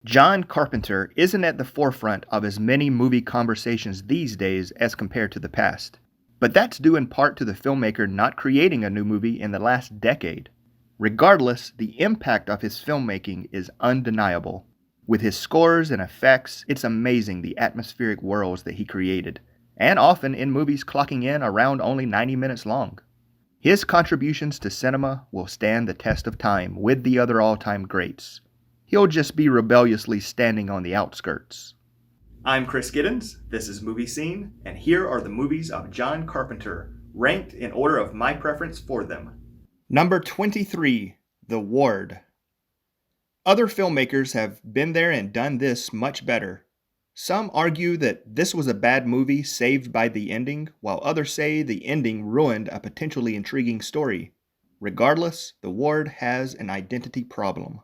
John Carpenter isn't at the forefront of as many movie conversations these days as compared to the past. But that's due in part to the filmmaker not creating a new movie in the last decade. Regardless, the impact of his filmmaking is undeniable. With his scores and effects, it's amazing the atmospheric worlds that he created, and often in movies clocking in around only 90 minutes long. His contributions to cinema will stand the test of time with the other all-time greats. He'll just be rebelliously standing on the outskirts. I'm Chris Giddens, this is Movie Scene, and here are the movies of John Carpenter, ranked in order of my preference for them. Number 23, The Ward. Other filmmakers have been there and done this much better. Some argue that this was a bad movie saved by the ending, while others say the ending ruined a potentially intriguing story. Regardless, The Ward has an identity problem.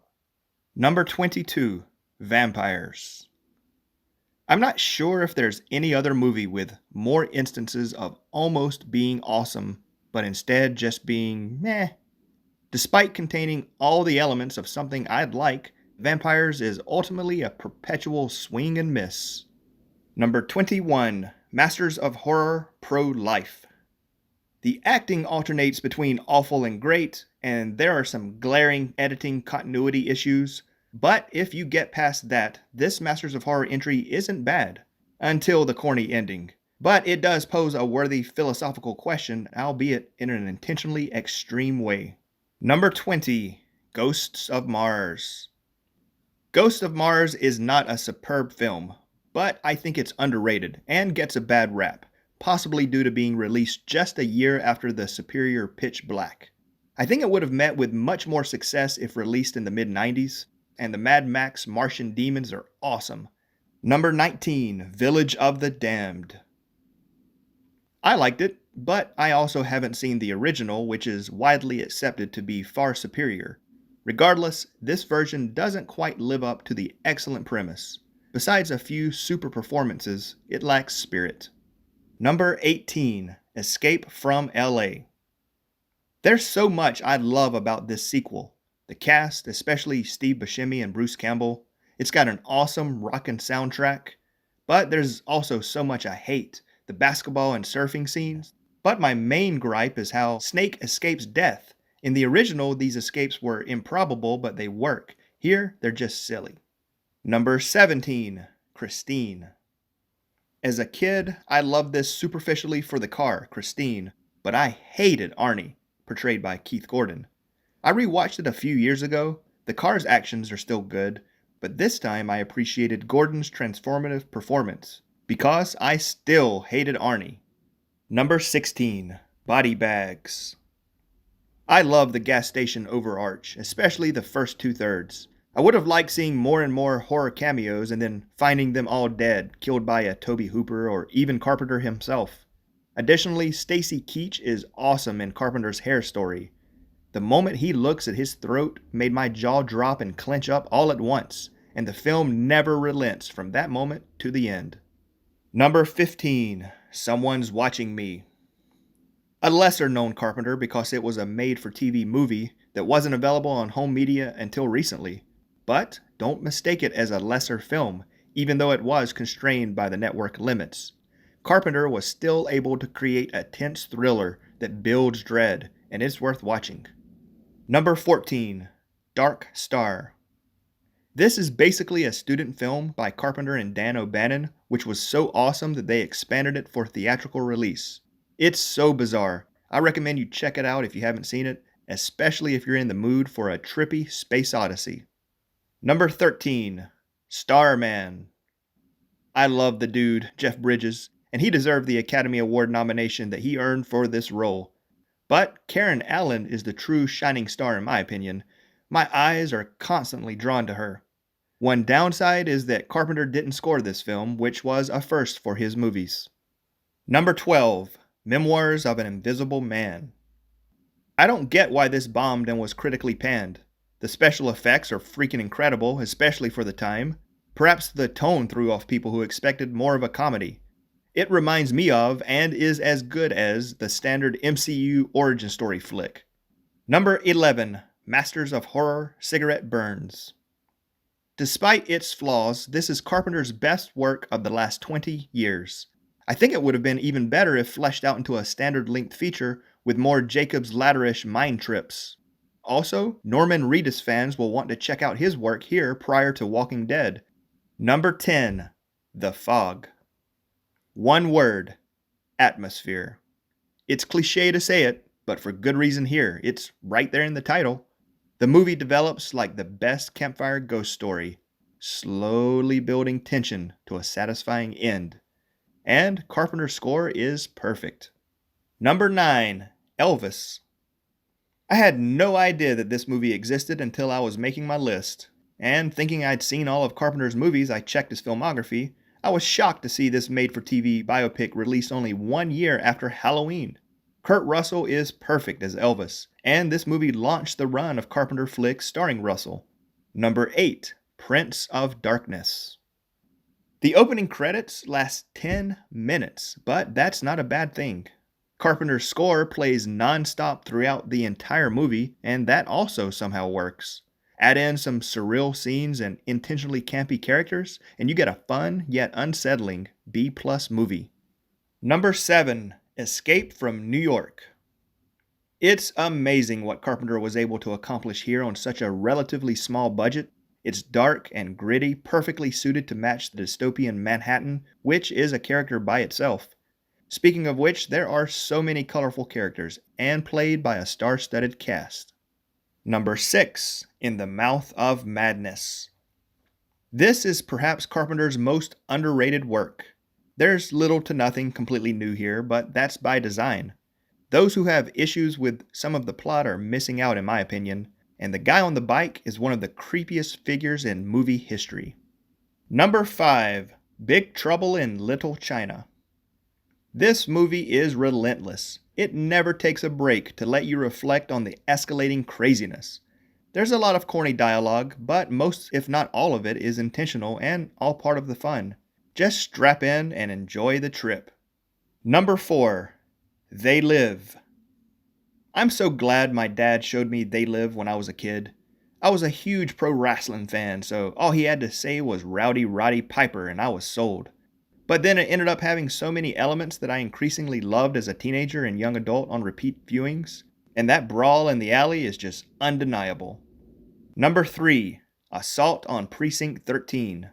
Number 22, Vampires. I'm not sure if there's any other movie with more instances of almost being awesome, but instead just being meh. Despite containing all the elements of something I'd like, Vampires is ultimately a perpetual swing and miss. Number 21, Masters of Horror Pro-Life. The acting alternates between awful and great, and there are some glaring editing continuity issues, but if you get past that, this Masters of Horror entry isn't bad, until the corny ending. But it does pose a worthy philosophical question, albeit in an intentionally extreme way. Number 20, Ghosts of Mars. Ghosts of Mars is not a superb film, but I think it's underrated and gets a bad rap, possibly due to being released just a year after the superior Pitch Black. I think it would have met with much more success if released in the mid-90s, and the Mad Max Martian demons are awesome. Number 19, Village of the Damned. I liked it, but I also haven't seen the original, which is widely accepted to be far superior. Regardless, this version doesn't quite live up to the excellent premise. Besides a few super performances, it lacks spirit. Number 18, Escape from LA. There's so much I love about this sequel. The cast, especially Steve Buscemi and Bruce Campbell, it's got an awesome rockin' soundtrack, but there's also so much I hate. The basketball and surfing scenes. But my main gripe is how Snake escapes death. In the original, these escapes were improbable, but they work. Here, they're just silly. Number 17, Christine. As a kid, I loved this superficially for the car, Christine, but I hated Arnie, portrayed by Keith Gordon. I rewatched it a few years ago. The car's actions are still good, but this time I appreciated Gordon's transformative performance, because I still hated Arnie. Number 16, Body Bags. I love the gas station overarch, especially the first two-thirds. I would have liked seeing more and more horror cameos and then finding them all dead, killed by a Tobe Hooper or even Carpenter himself. Additionally, Stacy Keach is awesome in Carpenter's Hair story. The moment he looks at his throat made my jaw drop and clench up all at once, and the film never relents from that moment to the end. Number 15, Someone's Watching Me. A lesser-known Carpenter because it was a made-for-TV movie that wasn't available on home media until recently. But don't mistake it as a lesser film, even though it was constrained by the network limits. Carpenter was still able to create a tense thriller that builds dread, and it's worth watching. Number 14, Dark Star. This is basically a student film by Carpenter and Dan O'Bannon, which was so awesome that they expanded it for theatrical release. It's so bizarre. I recommend you check it out if you haven't seen it, especially if you're in the mood for a trippy space odyssey. Number 13, Starman. I love the dude, Jeff Bridges, and he deserved the Academy Award nomination that he earned for this role. But Karen Allen is the true shining star in my opinion. My eyes are constantly drawn to her. One downside is that Carpenter didn't score this film, which was a first for his movies. Number 12, Memoirs of an Invisible Man. I don't get why this bombed and was critically panned. The special effects are freaking incredible, especially for the time. Perhaps the tone threw off people who expected more of a comedy. It reminds me of, and is as good as, the standard MCU origin story flick. Number 11, Masters of Horror Cigarette Burns. Despite its flaws, this is Carpenter's best work of the last 20 years. I think it would have been even better if fleshed out into a standard-length feature with more Jacob's Ladder-ish mind trips. Also, Norman Reedus fans will want to check out his work here prior to Walking Dead. Number 10. The Fog. One word. Atmosphere. It's cliche to say it, but for good reason here. It's right there in the title. The movie develops like the best campfire ghost story, slowly building tension to a satisfying end. And Carpenter's score is perfect. Number 9. Elvis. I had no idea that this movie existed until I was making my list, and thinking I'd seen all of Carpenter's movies, I checked his filmography. I was shocked to see this made-for-TV biopic released only 1 year after Halloween. Kurt Russell is perfect as Elvis, and this movie launched the run of Carpenter flicks starring Russell. Number 8. Prince of Darkness. The opening credits last 10 minutes, but that's not a bad thing. Carpenter's score plays non-stop throughout the entire movie, and that also somehow works. Add in some surreal scenes and intentionally campy characters, and you get a fun yet unsettling B+ movie. Number 7. Escape from New York. It's amazing what Carpenter was able to accomplish here on such a relatively small budget. It's dark and gritty, perfectly suited to match the dystopian Manhattan, which is a character by itself. Speaking of which, there are so many colorful characters, and played by a star-studded cast. Number 6. In the Mouth of Madness. This is perhaps Carpenter's most underrated work. There's little to nothing completely new here, but that's by design. Those who have issues with some of the plot are missing out in my opinion, and the guy on the bike is one of the creepiest figures in movie history. Number 5. Big Trouble in Little China. This movie is relentless. It never takes a break to let you reflect on the escalating craziness. There's a lot of corny dialogue, but most, if not all of it, is intentional and all part of the fun. Just strap in and enjoy the trip. Number 4. They Live. I'm so glad my dad showed me They Live when I was a kid. I was a huge pro wrestling fan, so all he had to say was Rowdy Roddy Piper and I was sold. But then it ended up having so many elements that I increasingly loved as a teenager and young adult on repeat viewings, and that brawl in the alley is just undeniable. Number 3. Assault on Precinct 13.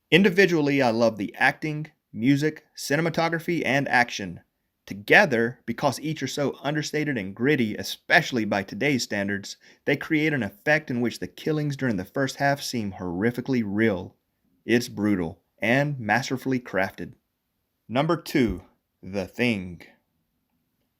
Individually, I love the acting, music, cinematography, and action. Together, because each are so understated and gritty, especially by today's standards, they create an effect in which the killings during the first half seem horrifically real. It's brutal and masterfully crafted. Number 2. The Thing.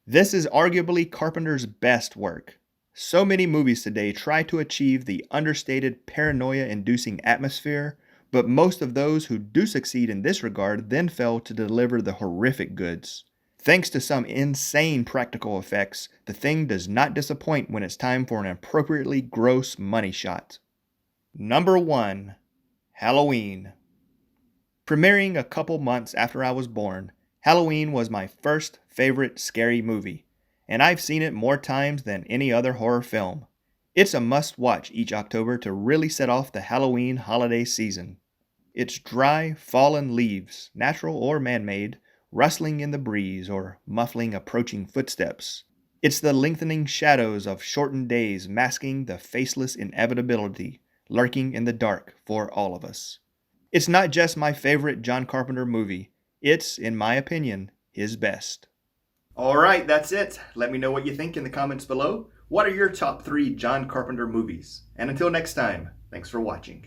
This is arguably Carpenter's best work. So many movies today try to achieve the understated, paranoia-inducing atmosphere, but most of those who do succeed in this regard then fail to deliver the horrific goods. Thanks to some insane practical effects, The Thing does not disappoint when it's time for an appropriately gross money shot. Number 1. Halloween. Premiering a couple months after I was born, Halloween was my first favorite scary movie, and I've seen it more times than any other horror film. It's a must-watch each October to really set off the Halloween holiday season. It's dry, fallen leaves, natural or man-made, rustling in the breeze or muffling approaching footsteps. It's the lengthening shadows of shortened days masking the faceless inevitability lurking in the dark for all of us. It's not just my favorite John Carpenter movie. It's, in my opinion, his best. Alright, that's it. Let me know what you think in the comments below. What are your top 3 John Carpenter movies? And until next time, thanks for watching.